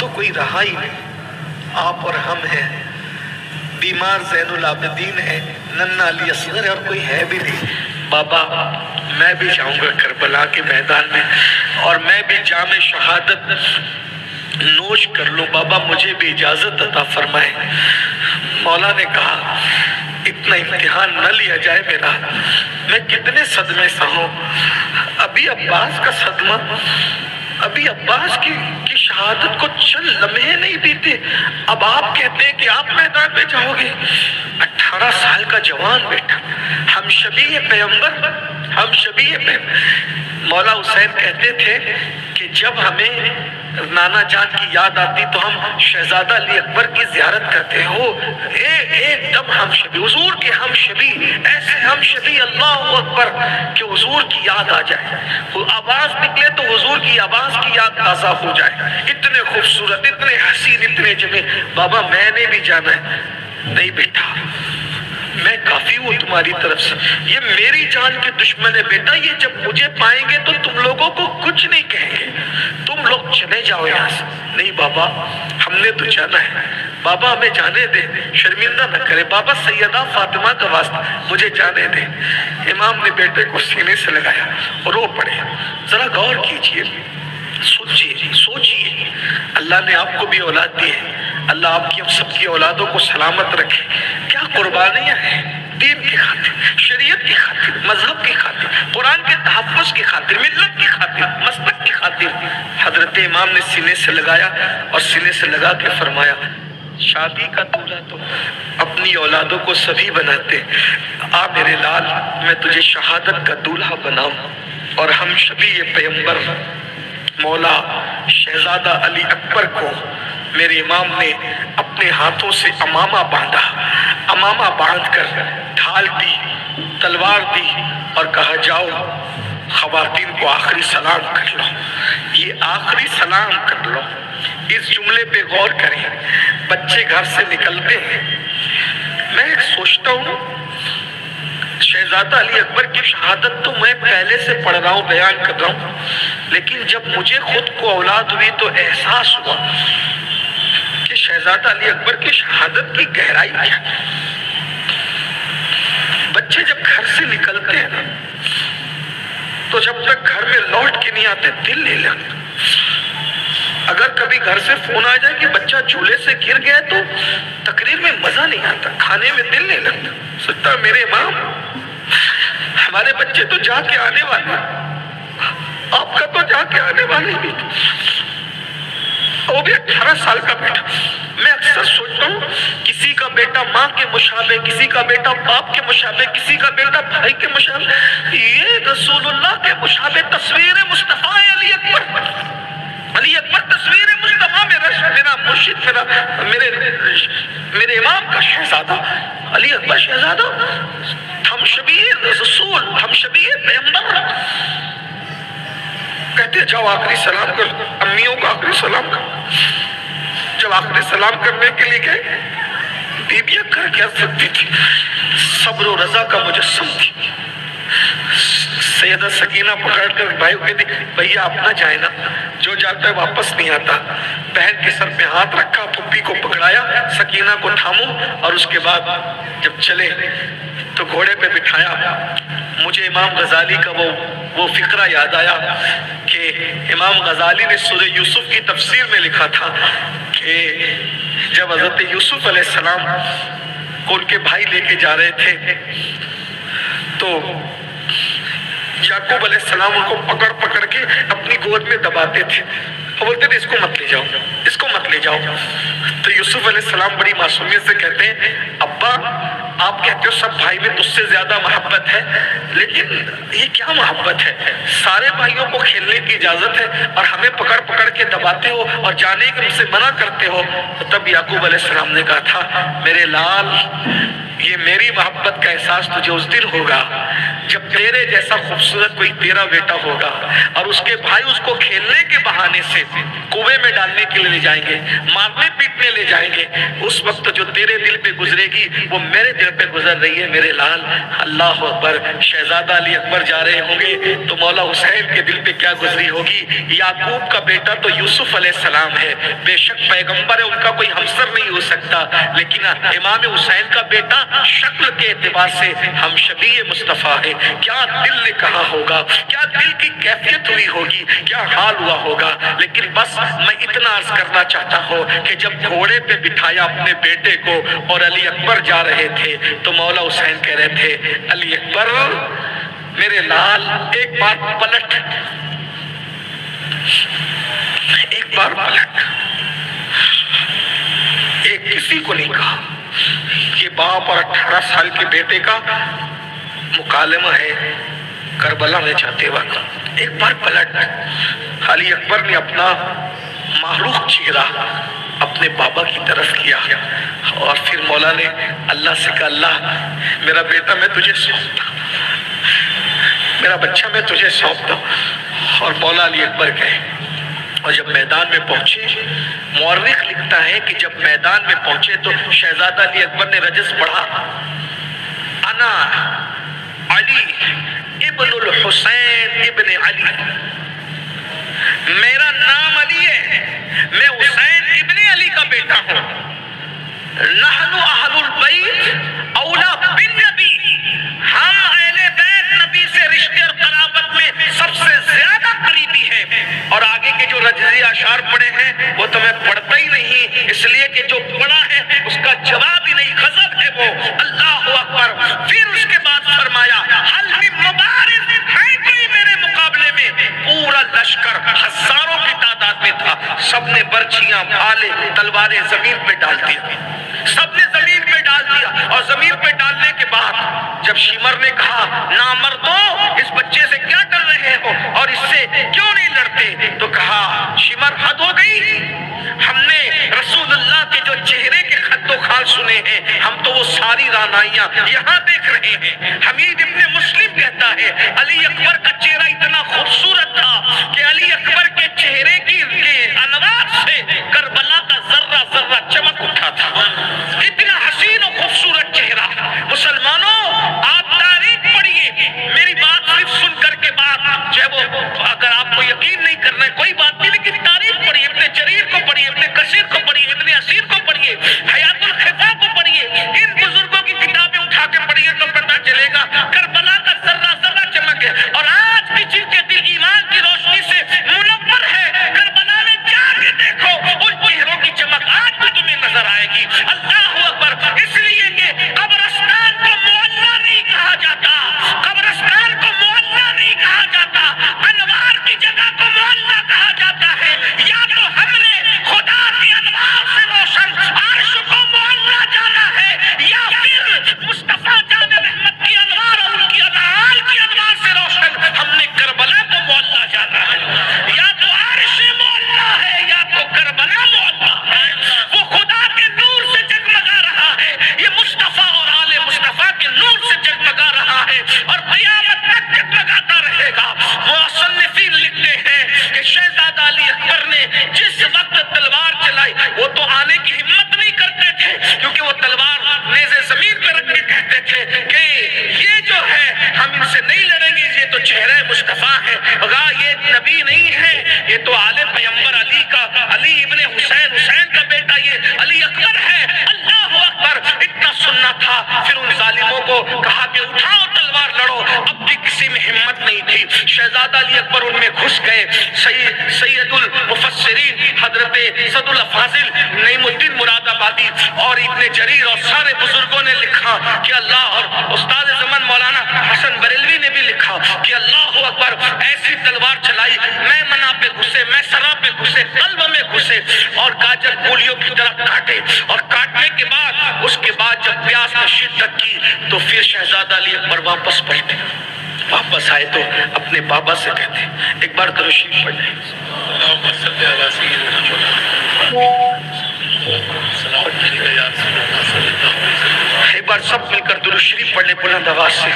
تو کوئی رہا ہی نہیں، آپ اور ہم ہیں، بیمار زین العابدین ہے، ننھا علی اصغر ہے، اور کوئی ہے بھی نہیں۔ بابا میں بھی جاؤں گا کربلا کے میدان میں اور میں بھی جام شہادت نوش کر لوں، بابا مجھے بھی اجازت عطا فرمائے۔ مولا نے کہا اتنا امتحان نہ لیا جائے میرا، میں کتنے صدمے سے ہوں، ابھی عباس کا صدمہ، ابھی عباس کی شہادت کو چند لمحے نہیں بیتے، اب آپ کہتے ہیں کہ آپ میدان میں جاؤ گے۔ 18 سال کا جوان بیٹا، ہم شبیہ پیغمبر، ہم شبیہ پیغمبر۔ مولا حسین کہتے تھے کہ جب ہمیں نانا جان کی یاد آتی تو ہم شہزادہ علی اکبر کی زیارت کرتے ہو، ایک دم ہم شبی، حضور کے ہم شبی، ایسے ہم شبی اللہ اکبر کہ حضور کی یاد آ جائے، آواز نکلے تو حضور کی آواز کی یاد تازہ ہو جائے، اتنے خوبصورت، اتنے حسین، اتنے جمیل۔ بابا میں نے بھی جانا ہے۔ نہیں بیٹا میں کافی ہوں تمہاری طرف سے، یہ میری جان کے دشمن ہے بیٹا، یہ جب مجھے پائیں گے تو تم لوگوں کو کچھ نہیں کہیں گے، تم لوگ چلے جاؤ یہاں سے۔ نہیں بابا ہم نے تو جانا ہے، بابا ہمیں جانے دے، شرمندہ نہ کرے، بابا سیدہ فاطمہ کا واسطہ مجھے جانے دے۔ امام نے بیٹے کو سینے سے لگایا اور رو پڑے۔ ذرا غور کیجئے، سوچئے، اللہ نے آپ کو بھی اولاد دی ہے، اللہ آپ کی ہم سب کی اولادوں کو سلامت رکھے۔ کیا قربانیاں ہیں دین کی خاطر، شریعت کی خاطر، مذہب کی خاطر، قرآن کے تحفظ کی خاطر، ملت کی خاطر، مسلک کی خاطر۔ حضرت امام نے سینے سے لگایا اور سینے سے لگا کے فرمایا شادی کا دولہا تو اپنی اولادوں کو سبھی بناتے، آ میرے لال میں تجھے شہادت کا دولہا بناؤں۔ اور ہم شبیہ پیغمبر مولا شہزادہ علی اکبر کو میرے امام نے اپنے ہاتھوں سے امامہ باندھا، امامہ باندھ کر ڈھال دی، تلوار دی اور کہا جاؤ خواتین کو آخری سلام کر لو، یہ آخری سلام کر لو۔ اس جملے پہ غور کریں، بچے گھر سے نکلتے ہیں، میں ایک سوچتا ہوں شہزادہ علی اکبر کی شہادت تو میں پہلے سے پڑھ رہا ہوں، بیان کر رہا ہوں، لیکن جب مجھے خود کو اولاد ہوئی تو احساس ہوا کہ شہزادہ علی اکبر کی شہادت کی گہرائی کیا۔ بچے جب گھر سے نکلتے ہیں تو جب تک گھر میں لوٹ کے نہیں آتے دل نہیں لگتا۔ اگر کبھی گھر سے فون آ جائے کہ بچہ جھولے سے گر گیا تو تقریر میں مزہ نہیں آتا، کھانے میں دل نہیں لگتا۔ سوچتا میرے امام ہمارے بچے تو جا کے آنے والے، آپ کا تو جا کے آنے والے بھی، وہ بھی 18 سال کا بیٹا۔ میں اکثر سوچتا ہوں کسی کا بیٹا ماں کے مشابہ، کسی کا بیٹا باپ کے مشابہ، کسی کا بیٹا بھائی کے مشابہ، یہ رسول اللہ کے مشابہ تصویر مصطفیٰ علی اکبر، علی اکبر تصویر مصطفیٰ، میرا مرشد، میرے امام کا شہزادہ علی اکبر شہزادہ، ہم شبیہ رسول، ہم شبیہ پیغمبر۔ کہتے جاؤ آخری سلام کر، امیوں کا آخری سلام کر۔ جب آخری سلام کرنے کے لیے گئے، بیبیاں کر کیا سکتی تھی، صبر و رضا کا مجسم تھی۔ سیدہ سکینہ پکڑ کر بھائی کو کہتی بھیا آپ نہ جائیں نا، جو جاتا ہے واپس نہیں آتا۔ بہن کے سر پہ ہاتھ رکھا، پھپھی کو پکڑایا، سکینہ کو تھامو، اور اس کے بعد جب چلے تو گھوڑے پہ بٹھایا۔ مجھے امام غزالی کا وہ فقرہ یاد آیا کہ امام غزالی نے سورہ یوسف کی تفسیر میں لکھا تھا کہ جب حضرت یوسف علیہ السلام کو ان کے بھائی لے کے جا رہے تھے تو یعقوب علیہ السلام ان کو پکڑ پکڑ کے اپنی گود میں دباتے تھے اور بولتے تھے اس کو مت لے جاؤ، اس کو مت لے جاؤ۔ تو یوسف علیہ السلام بڑی معصومیت سے کہتے ہیں ابا آپ کہتے ہو سب بھائی میں تجھ سے زیادہ محبت ہے، لیکن یہ کیا محبت ہے؟ سارے بھائیوں کو کھیلنے کی اجازت ہے اور ہمیں پکڑ پکڑ کے دباتے ہو اور جانے کے مجھ سے منع کرتے ہو۔ تب یعقوب علیہ السلام نے کہا تھا میرے لال یہ میری محبت کا احساس تجھے اس دن ہوگا جب تیرے جیسا خوبصورت کوئی تیرا بیٹا ہوگا اور اس کے بھائی اس کو کھیلنے کے بہانے سے کنویں میں ڈالنے کے لیے لے جائیں گے، مارنے پیٹنے لے جائیں گے۔ اس وقت جو تیرے دل پہ گزرے گی وہ میرے دل دل پہ گزر رہی ہے میرے لال اللہ اکبر شہزادہ علی اکبر جا رہے ہوں گے تو مولا حسین کے دل پہ کیا گزری ہوگی. یعقوب کا بیٹا تو یوسف علیہ السلام ہے, بے شک پیغمبر ہے, ان کا کوئی ہمسر نہیں ہو سکتا, لیکن امام حسین کا بیٹا شکل کے اعتبار سے ہم شبیہ مصطفیٰ ہے. کیا دل نے کہا ہوگا, کیا دل کی کیفیت ہوئی ہوگی, کیا حال ہوا ہوگا. لیکن بس میں اتنا عرض کرنا چاہتا ہوں کہ جب گھوڑے پہ بٹھایا اپنے بیٹے کو اور علی اکبر جا رہے تھے تو مولا حسین کہہ رہے تھے علی اکبر میرے لال ایک بار پلٹ, ایک بار پلٹ. ایک کسی کو نہیں کہا, یہ باپ اور 18 سال کے بیٹے کا مکالمہ ہے کربلا میں جاتے وقت. ایک بار پلٹ. علی اکبر نے اپنا محروق چہرہ اپنے بابا کی طرف کیا اور پھر مولا نے اللہ سے کہا اللہ میرا بیٹا میں تجھے سونپتا, میرا بچہ میں تجھے سونپتا. اور مولا علی اکبر گئے اور جب میدان میں پہنچے, مورخ لکھتا ہے کہ جب میدان میں پہنچے تو شہزادہ علی اکبر نے رجز پڑھا انا علی ابن الحسین ابن علی, میرا نام علی ہے, میں حسین ابن علی کا بیٹا ہوں. نحن اہل البیت اولا بالنبی, ہم اہل بیت نبی سے رشتے اور قرابت میں سب سے زیادہ قریبی ہیں. اور آگے کے جو رجزی اشعار پڑھے ہیں وہ تو میں پڑھتا ہی نہیں, اس لیے کہ جو پڑھا ہے اس کا جواب ہی نہیں, غضب ہے وہ. اللہ اکبر. پھر اس کے بعد فرمایا حل من مبارز ہے کوئی میرے مقابلے میں. پورا لشکر ہزاروں کی تعداد میں تھا, سب نے برچیاں بھالے تلواریں زمین پہ ڈال دیا, سب نے زمین پہ ڈال دیا. اور زمین پہ ڈالنے کے بعد جب شمر نے کہا نامردو اس بچے سے کیا ڈر رہے ہو اور اس سے کیوں نہیں لڑتے, تو کہا شمر حد ہو گئی, ہم نے رسول اللہ کے جو چہرے کے خط و خال سنے ہیں ہم تو وہ ساری رانائیاں یہاں دیکھ رہے ہیں. حمید ابن مسلم کہتا ہے علی اکبر کا چہرہ اتنا خوبصورت تھا کہ علی اکبر کے چہرے کی انوار سے کربلا کا ذرہ ذرہ چمک اٹھا تھا. اتنا حسین و خوبصورت چہرہ. مسلمانوں آپ تاریخ پڑھیے, میری بات صرف سن کر کے بات جو ہے وہ اگر آپ کو یقین نہیں کرنا ہے کوئی بات نہیں, لیکن تاریخ پڑھیے, ابن جریر کو پڑھیے, ابن کثیر کو پڑھیے, ابن اسیر کو پڑھیے, حیات الخفا کو پڑھیے, ان بزرگوں کی کتابیں اٹھا کے پڑھیے تو پتہ چلے گا کربلا کا ذرہ ذرہ چمک ہے. اور آج بھی جن کے دل ایمان کی روشنی سے منور ہے کربلا میں جا کے دیکھو ان چہروں کی چمک آج بھی تمہیں نظر آئے گی. اللہ اکبر. اس لیے کہ قبرستان کو معلّہ نہیں کہا جاتا, قبرستان کو معلّہ نہیں کہا جاتا, انوار کی جگہ کو معلّہ کہا جاتا ہے. یا تو ہم نے خدا کی انوار سے روشن عرش کو معلّہ جانا ہے یا پھر مصطفیٰ جان رحمت کی انوار اور ان کی انوار کی انوار سے روشن ہم نے کربلا کو معلّہ جانا ہے. یا تو عرش معلّہ ہے یا تو کربلا معلّہ ہے. وہ خدا کے نور سے جگمگا رہا ہے, یہ مصطفیٰ اور آل مصطفیٰ کے نور سے جگمگا رہا ہے اور قیامت تک جگمگاتا رہے گا. مصنفین لکھتے ہیں کہ شہزادہ علی اکبر نے جس وقت تلوار چلائی وہ تو آنے کی ہمت نہیں کرتے تھے, کیونکہ وہ تلوار نیزے زمین پہ رکھ کے کہتے تھے کہ یہ جو ہے ہم ان سے نہیں لڑیں گے, یہ تو چہرہ مصطفیٰ ہے, یہ نبی نہیں ہے, یہ تو آل پیغمبر علی کا, علی ابن حسین, حسین کا بیٹا یہ علی اکبر ہے. اللہ اکبر. اتنا سننا تھا. پھر ان ظالموں کو کہا کہ اٹھاؤ تلوار لڑو, اب بھی کسی میں ہمت نہیں تھی. شہزادہ علی اکبر ان میں گھس گئے. سید المفسرین حضرت صد الافاضل نعیم الدین مراد آبادی اور ابن جریر اور سارے بزرگوں نے لکھا کہ اللہ, اور استاد زمن مولانا حسن بریلوی نے بھی لکھا کہ اللہ اکبر, ایسی تلوار چلائی میں منا پہ گھسے, میں سرا پہ گھسے, قلب میں گھسے اور گاجر پولیوں کی طرح کاٹے. اور کاٹنے کے بعد اس کے بعد جب پیاس نے شدت کی تو پھر شہزادہ علی اکبر واپس پلٹے. واپس آئے تو اپنے بابا سے کہتے ایک بار درود شریف پڑھ لیں. ایک بار سب مل کر درود شریف پڑھ لیں بلند آواز سے.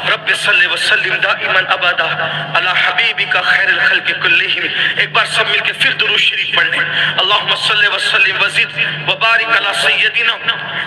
رب صلی وسلم دائما ابدا علی حبیبک خیر الخلق کلہم. ایک بار سب مل کے پھر درود شریف پڑھ لیں. اللہم صلی وسلم وزد وبارک علی سیدنا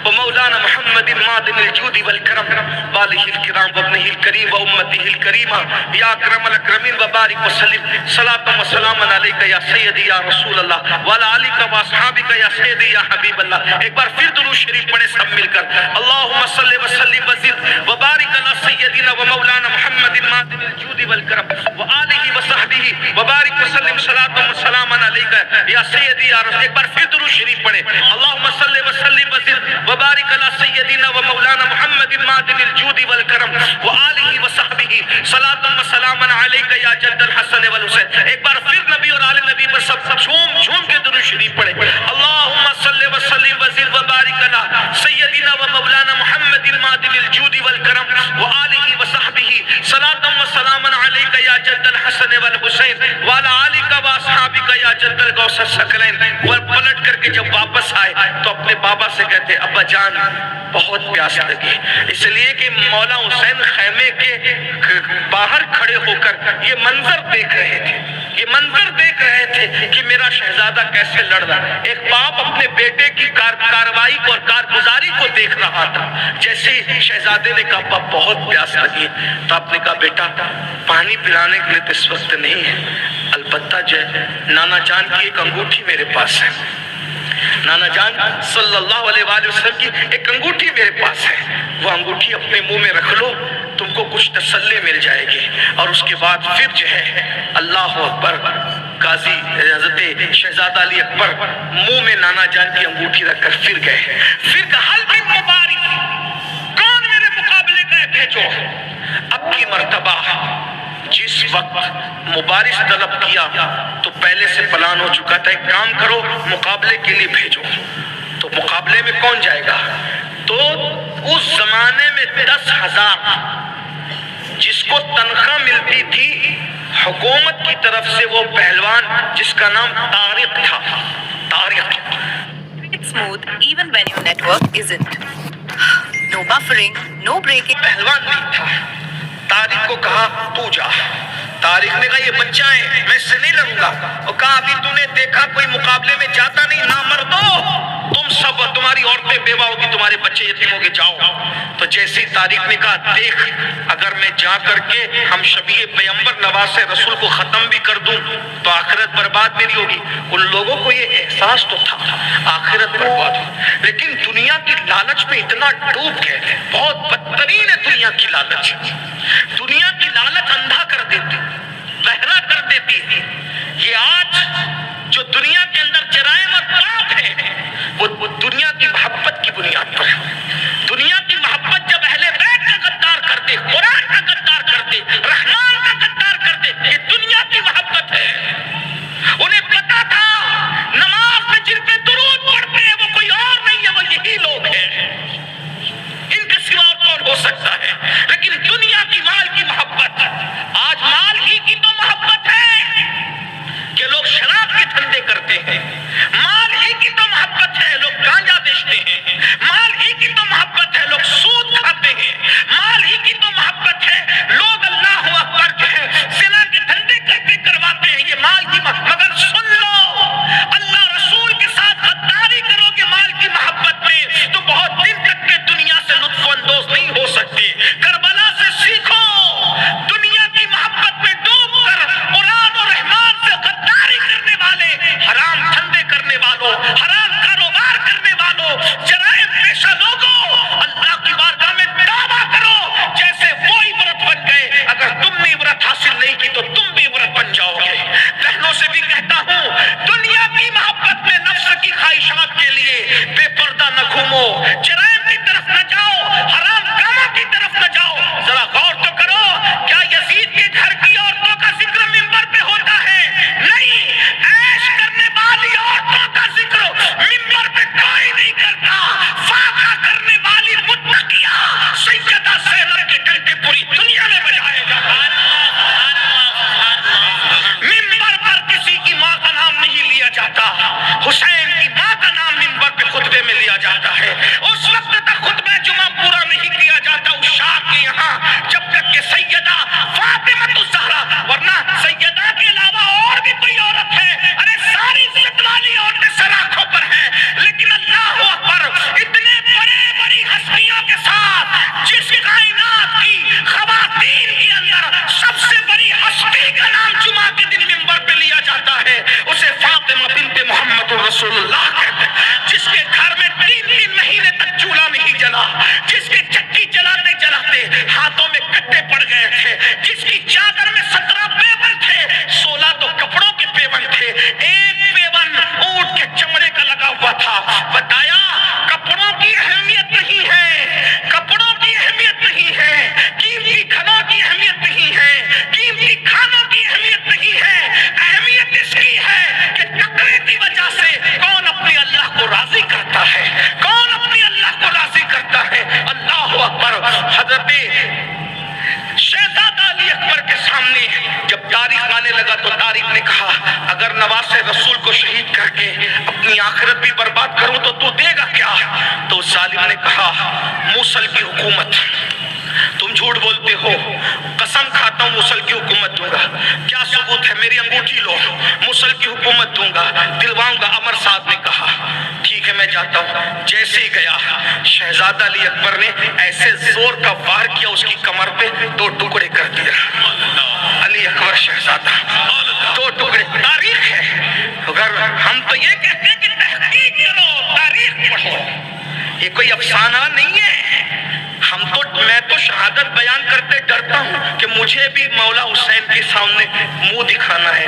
ومولانا محمد معدن الجود والکرم والہ الکرام وابنہ الکریم وامتہ الکریمہ یا اکرم الاکرمین وبارک وسلم صلاۃ و سلام علیک یا سیدی یا رسول اللہ وعلی آلک و اصحابک یا سیدی یا حبیب اللہ. ایک بار پھر درود شریف پڑھیں سب مل کر. اللہم صلی وسلم وزد وبارک علی سیدنا ومولانا محمد معدن الجود والکرم وآلہ وصحبہ وبارک وسلم صلاۃ و سلام علیک یا سیدی یا رسول. ایک بار پھر درود شریف پڑھیں. اللہم صلی وسلم وزد وبارک علی سیدنا ومولانا محمد معدن الجود والکرم وآلہ وصحبہ صلاۃ و سلام علیک یا جد الحسن والحسین. ایک بار پھر نبی اور آل نبی پر سب جھوم کے درود شریف پڑھیں. اللہم صلی وسلم وزد وبارک علی سیدنا ومولانا محمد معدن الجود والکرم وآلہ وصحبہ صلاۃ و سلام علیک یا جد الحسن والحسین وعلی آلک و اصحابک یا جد الغوث الثقلین. اور پلٹ کر کے جب واپس آئے تو اپنے بابا سے کہتے ابا جان بہت پیاس لگی. اس لیے کہ مولا حسین خیمے کے باہر کھڑے ہو کر یہ منظر دیکھ رہے تھے. یہ منظر دیکھ رہے تھے کہ میرا شہزادہ کیسے لڑ رہا. ایک باپ اپنے بیٹے کی کارروائی کو اور کارگزاری کو دیکھ رہا تھا. جیسے شہزادے نے کہا ابا بہت پیاس لگی تو آپ نے کہا بیٹا پانی پلانے کے لیے تو اس وقت نہیں ہے، البتہ جو ہے نانا جان کی ایک انگوٹھی میرے پاس ہے. نانا جان صلی اللہ علیہ وآلہ وسلم کی ایک انگوٹھی میرے پاس ہے، وہ انگوٹھی اپنے منہ میں رکھ لو، تم کو کچھ تسلی مل جائے گی. اور اس کے بعد پھر جو ہے اللہ اکبر قاضی حضرت شہزادہ علی اکبر منہ میں نانا جان کی انگوٹھی رکھ کر پھر گئے. پھر کہا حل من مبارک، کون میرے مقابلے کا ہے بھیجو. اب کی مرتبہ جس وقت مبارز طلب کیا تو پہلے سے پلان ہو چکا تھا ایک کام کرو مقابلے کے لیے بھیجو. تو مقابلے میں کون جائے گا؟ تو اس زمانے میں 10,000 جس کو تنخواہ ملتی تھی حکومت کی طرف سے وہ پہلوان جس کا نام طارق تھا. Tariq smooth even when your network isn't. No buffering, no breaking. پہلوان نہیں تھا. طارق کو کہا تو جا. طارق نے کہا یہ بچہ ہے میں اس سے نہیں لڑوں گا. اور کہا ابھی تو نے دیکھا کوئی مقابلے میں جاتا نہیں، نامردو تم سب، تمہاری عورتیں بیوہ ہوگی، تمہارے بچے یتیم ہوگے، جاؤ. تو جیسے طارق نے کہا دیکھ اگر میں جا کر کے ہم شبیہ پیغمبر نواز رسول کو ختم بھی کر دوں تو آخرت برباد میری ہوگی. ان لوگوں کو یہ احساس تو تھا آخرت برباد ہو، لیکن دنیا کی لالچ میں اتنا ڈوب گئے تھے. بہت بدترین ہے دنیا کی لالچ. دنیا کی لالچ اندھا کر دیتی، بہرا کر دیتی ہے. یہ آج جو دنیا کے اندر جرائم اور پاپ ہے وہ دنیا کی محبت کی بنیاد پر ہے. دنیا کی محبت جب اہل بیت کا غدار کرتے، قرآن کا غدار کرتے، رحمان کا غدار کرتے، یہ دنیا کی محبت ہے. انہیں پتا تھا نماز میں جن پہ درود پڑھتے ہیں وہ کوئی اور نہیں ہے، وہ یہی لوگ ہیں، ان کے سوا اور کون ہو سکتا ہے. لیکن دنیا کی مال کی محبت، آج مال ہی کی تو محبت ہے کہ لوگ شراب کے دھندے کرتے ہیں. مال ہی کی تو محبت ہے لوگ گانجا بیچتے ہیں. مال ہی کی تو محبت ہے لوگ سود کھاتے ہیں. مال ہی کی تو محبت ہے لوگ اللہ اکبر جو ہے زنا کے دھندے کرتے کرواتے ہیں. یہ مال کی مگر سن لو اللہ رسول کے ساتھ غداری کرو گے مال کی محبت میں تو بہت دن تک کے دنیا سے لطف اندوز نہیں ہو سکتے. کربلا سے سیکھو، دنیا کی محبت میں ڈوب کر قرآن اور رحمان سے غداری کرنے والے، حرام دھندے کرنے والوں، حرام کاروبار کرنے والوں، جرائم پیشہ لوگوں، اللہ کی بارگاہ میں توبہ کرو جیسے وہ عبرت بن گئے. اگر تم نے عبرت حاصل نہیں کی تو تم بھی عبرت بن جاؤ گے. بہنوں سے بھی کہتا ہوں دنیا کی محبت میں نفس کی خواہشات کے لیے بے پردہ نہ گھومو، جرائم کی طرف نہ جاؤ، حرام کاموں کی طرف نہ جاؤ. ذرا غور تو کرو کیا یزید کے گھر کی عورتوں کا ذکر منبر پہ ہوتا ہے؟ نہیں. عیش کرنے والی عورتوں کا ذکر منبر پہ کوئی نہیں کرتا. فاقہ کرنے والی متقیہ سیدہ زینب کے ڈنڈے پوری دنیا میں بجائے جاتا ہے. منبر پر کسی کی ماں کا نام نہیں لیا جاتا. حسین کی ماں کا نام منبر پہ خطبے میں لیا جاتا ہے. اس وقت تک خطبہ جمعہ پورا نہیں کیا جاتا اس شاہ کے یہاں جب تک کہ تھا، بتایا کپڑوں کی اہمیت نہیں ہے، کپڑوں کی اہمیت نہیں ہے، قیمتی گھروں کی اہمیت نہیں ہے، قیمتی کھانوں کی اہمیت نہیں ہے، اہمیت اس کی ہے کہ تقوی کی وجہ سے کون اپنے اللہ کو راضی کرتا ہے، کون اپنے اللہ کو راضی کرتا ہے۔ اللہ اکبر۔ حضرت شہزادہ علی اکبر کے سامنے جب تاریخ آنے لگا تو تاریخ نے کہا اگر نواز رسول کو شہید کر کے اپنی آخرت بھی برباد کروں تو دے گا کیا؟ تو ظالم نے کہا موصل کی حکومت۔ تم جھوٹ بولتے ہو، قسم کھاتا ہوں موصل کی حکومت دوں گا۔ کیا ثبوت ہے؟ میری انگوٹھی لو، موصل کی حکومت دوں گا، دلواؤں گا۔ عمر صاحب نے کہا ٹھیک ہے میں جاتا ہوں۔ جیسے ہی گیا شہزادہ علی اکبر نے ایسے زور کا وار کیا، اس کی کمر پہ 2 ٹکڑے کر دیا۔ علی اکبر شہزادہ 2 ٹکڑے۔ تاریخ ہے، اگر ہم تو یہ کہتے ہیں کہ تحقیق کرو، تاریخ پڑھو، یہ کوئی افسانہ نہیں ہے۔ میں تو شہادت بیان کرتے ڈرتا ہوں کہ مجھے بھی مولا حسین کے سامنے منہ دکھانا ہے۔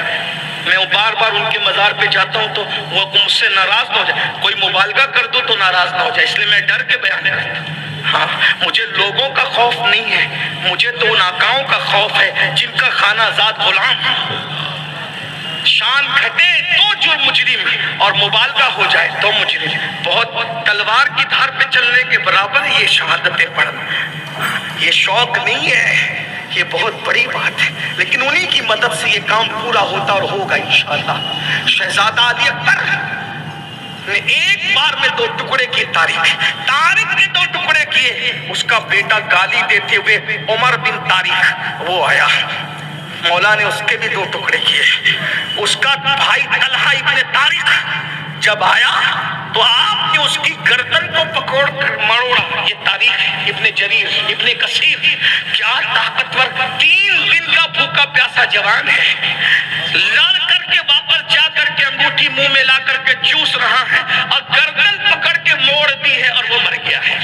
میں بار بار ان کے مزار پہ جاتا ہوں تو وہ مجھ سے ناراض نہ ہو جائے، کوئی مبالغہ کر دو تو ناراض نہ ہو جائے، اس لیے میں ڈر کے بیان کرتا ہوں۔ ہاں، مجھے لوگوں کا خوف نہیں ہے، مجھے تو ان آقاؤں کا خوف ہے جن کا خانہ زاد غلام ہے۔ شان گھٹے تو جو مجرم اور مبالغہ ہو جائے تو مجرم۔ بہت تلوار کی دھار پہ چلنے کے برابر ہے یہ شہادتیں پڑھنا، یہ شوق نہیں ہے، یہ بہت بڑی بات ہے، لیکن انہی کی مدد سے یہ کام پورا ہوتا اور ہوگا انشاءاللہ۔ شہزادہ علی اکبر نے ایک بار میں 2 ٹکڑے کیے۔ طارق نے 2 ٹکڑے کیے۔ اس کا بیٹا گالی دیتے ہوئے عمر بن طارق وہ آیا، مولا نے اس کے بھی 2 ٹکڑے کیے۔ اس کا بھائی طلحہ ابن طارق جب آیا تو آپ نے اس کی گردن کو پکڑ کر مروڑا۔ یہ تاریخ ابن جریر ابن کثیر، کیا طاقتور 3 دن کا بھوکا پیاسا جوان ہے، لڑ کر کے واپس جا کر کے انگوٹھی منہ میں لا کر کے چوس رہا ہے اور گردن پکڑ کے موڑ دی ہے اور وہ مر گیا ہے۔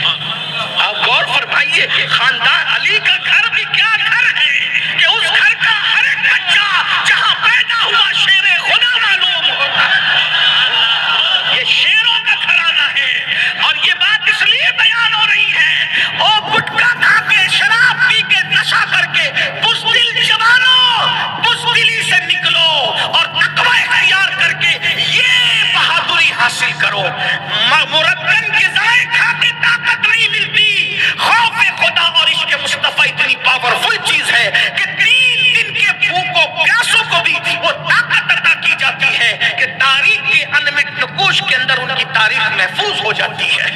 آپ غور فرمائیے، خاندان علی کا گھر بھی کیا گھر ہے کہ اس گھر کا ہر ایک بچہ جہاں پیدا ہوا شیر خدا معلوم ہوتا ہے۔ یہ شیروں کا گھرانہ ہے اور یہ بات اس لیے بیان ہو رہی ہے، او گٹکا کھا کے شراب پی کے نشہ کر کے بزدل جوانوں، بزدلی سے نکلو اور تقوی اختیار کر کے یہ بہادری حاصل کرو۔ مرتن غذائیں کھا کے طاقت نہیں ملتی، خوف خدا اور عشق مصطفیٰ اتنی پاورفل چیز ہے کہ 3 دن کے بھوکوں پیاسوں کو بھی وہ طاقت عطا کی جاتی ہے کہ تاریخ کے انمٹ نقوش کے اندر ان کی تاریخ محفوظ ہو جاتی ہے۔